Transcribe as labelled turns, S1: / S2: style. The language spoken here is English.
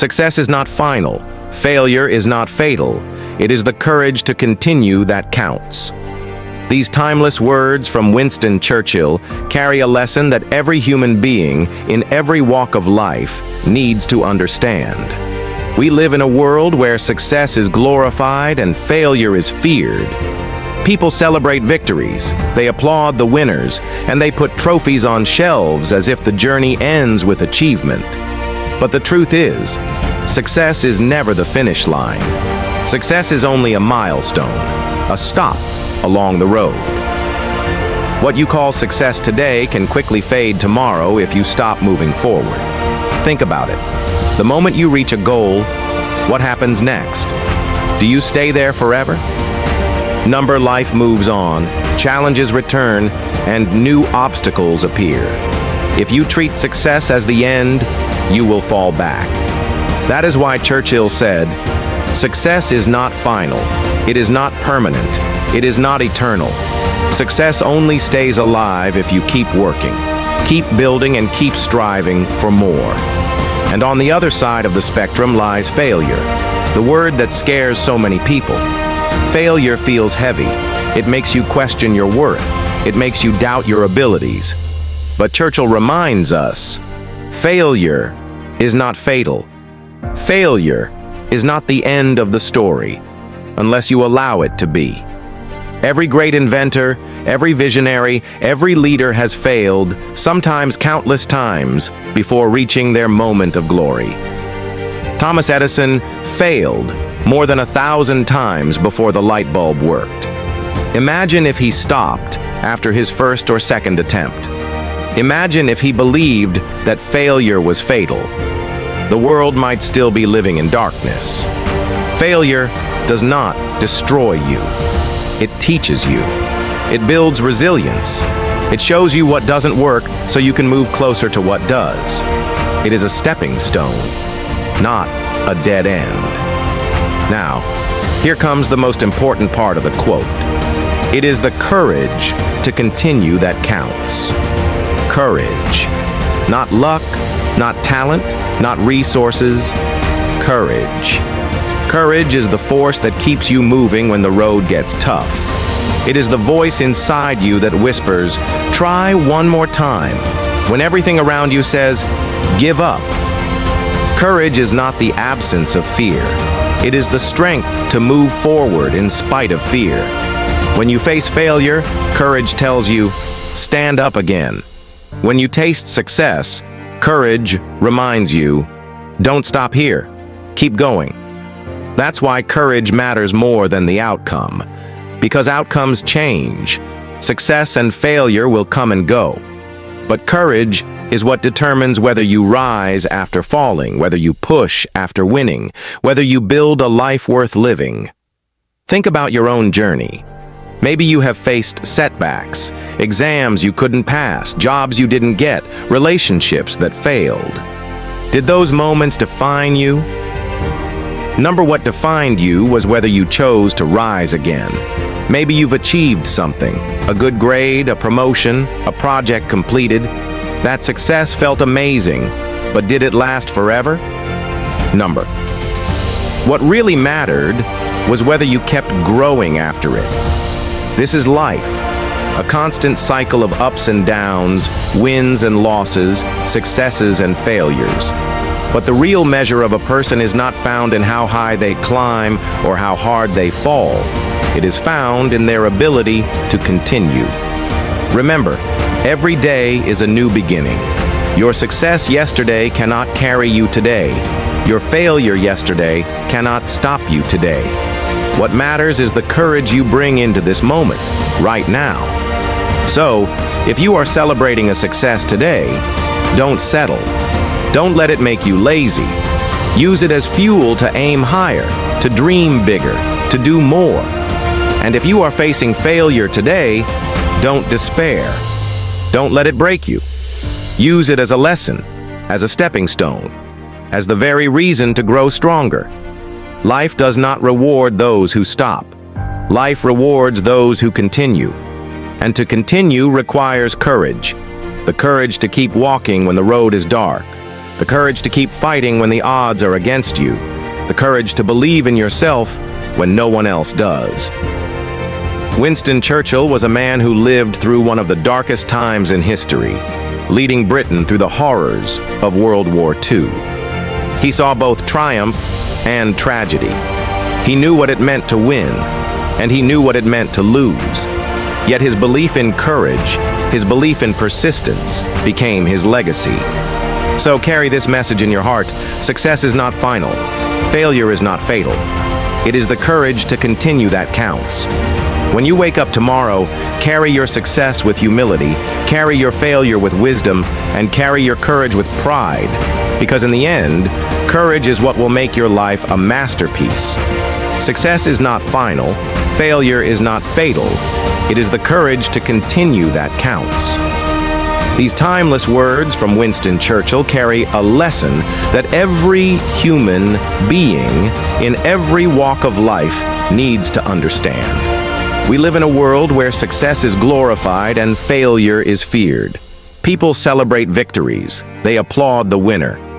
S1: Success is not final. Failure is not fatal. It is the courage to continue that counts. These timeless words from Winston Churchill carry a lesson that every human being in every walk of life needs to understand. We live in a world where success is glorified and failure is feared. People celebrate victories, they applaud the winners, and they put trophies on shelves as if the journey ends with achievement. But the truth is, success is never the finish line. Success is only a milestone, a stop along the road. What you call success today can quickly fade tomorrow if you stop moving forward. Think about it. The moment you reach a goal, what happens next? Do you stay there forever? Life moves on, challenges return, and new obstacles appear. If you treat success as the end, you will fall back. That is why Churchill said, "Success is not final. It is not permanent. It is not eternal. Success only stays alive if you keep working, keep building, and keep striving for more." And on the other side of the spectrum lies failure, the word that scares so many people. Failure feels heavy. It makes you question your worth. It makes you doubt your abilities. But Churchill reminds us, failure is not fatal. Failure is not the end of the story, unless you allow it to be. Every great inventor, every visionary, every leader has failed, sometimes countless times, before reaching their moment of glory. Thomas Edison failed more than 1,000 times before the light bulb worked. Imagine if he stopped after his first or second attempt. Imagine if he believed that failure was fatal. The world might still be living in darkness. Failure does not destroy you. It teaches you. It builds resilience. It shows you what doesn't work so you can move closer to what does. It is a stepping stone, not a dead end. Now, here comes the most important part of the quote. It is the courage to continue that counts. Courage. Not luck, not talent, not resources. Courage. Courage is the force that keeps you moving when the road gets tough. It is the voice inside you that whispers, "Try one more time," when everything around you says, "Give up." Courage is not the absence of fear. It is the strength to move forward in spite of fear. When you face failure, courage tells you, "Stand up again." When you taste success, courage reminds you, "Don't stop here. Keep going." That's why courage matters more than the outcome. Because outcomes change. Success and failure will come and go. But courage is what determines whether you rise after falling, whether you push after winning, whether you build a life worth living. Think about your own journey. Maybe you have faced setbacks, exams you couldn't pass, jobs you didn't get, relationships that failed. Did those moments define you? What defined you was whether you chose to rise again. Maybe you've achieved something, a good grade, a promotion, a project completed. That success felt amazing, but did it last forever? What really mattered was whether you kept growing after it. This is life, a constant cycle of ups and downs, wins and losses, successes and failures. But the real measure of a person is not found in how high they climb or how hard they fall. It is found in their ability to continue. Remember, every day is a new beginning. Your success yesterday cannot carry you today. Your failure yesterday cannot stop you today. What matters is the courage you bring into this moment, right now. So, if you are celebrating a success today, don't settle. Don't let it make you lazy. Use it as fuel to aim higher, to dream bigger, to do more. And if you are facing failure today, don't despair. Don't let it break you. Use it as a lesson, as a stepping stone, as the very reason to grow stronger. Life does not reward those who stop. Life rewards those who continue. And to continue requires courage. The courage to keep walking when the road is dark. the courage to keep fighting when the odds are against you, the courage to believe in yourself when no one else does. Winston Churchill was a man who lived through one of the darkest times in history, leading Britain through the horrors of World War II. He saw both triumph and tragedy. He knew what it meant to win, and he knew what it meant to lose. Yet his belief in courage, his belief in persistence, became his legacy. So carry this message in your heart: success is not final. Failure is not fatal. It is the courage to continue that counts. When you wake up tomorrow, carry your success with humility, carry your failure with wisdom, and carry your courage with pride. Because in the end, courage is what will make your life a masterpiece. Success is not final. Failure is not fatal. It is the courage to continue that counts. These timeless words from Winston Churchill carry a lesson that every human being in every walk of life needs to understand. We live in a world where success is glorified and failure is feared. People celebrate victories. They applaud the winner.